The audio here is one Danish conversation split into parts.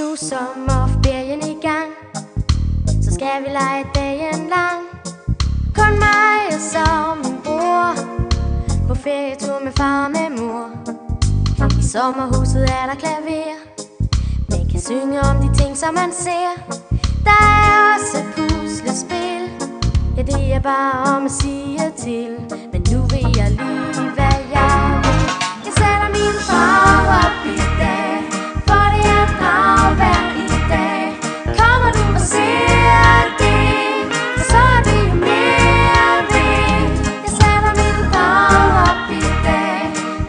Nu sommerferien i gang, så skal vi lege dagen lang. Kun mig og så min bror, på ferietur med far og med mor. I sommerhuset er der klaver, man kan synge om de ting som man ser. Der er også puslespil, ja det er bare om at sige til. Men nu vil jeg lige hvad jeg vil. Jeg sætter min far op i dag, for det er dragvejr i dag. Kommer du og ser det, så er det jo mere ved. Jeg sætter min far op i dag,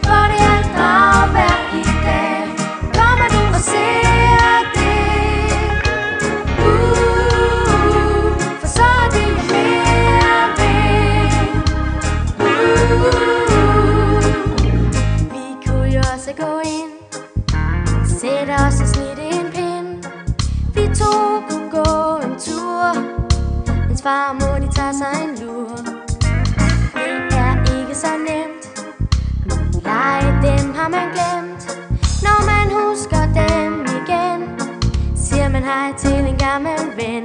for det er dragvejr i dag. Kommer du og ser det, for så er det jo mere ved. Vi kunne jo også gå ind, sætte os og snitte en pind. Vi to kunne gå en tur, mens far og mor de tager sig en lur. Det er ikke så nemt, lege dem har man glemt. Når man husker dem igen, siger man hej til en gammel ven.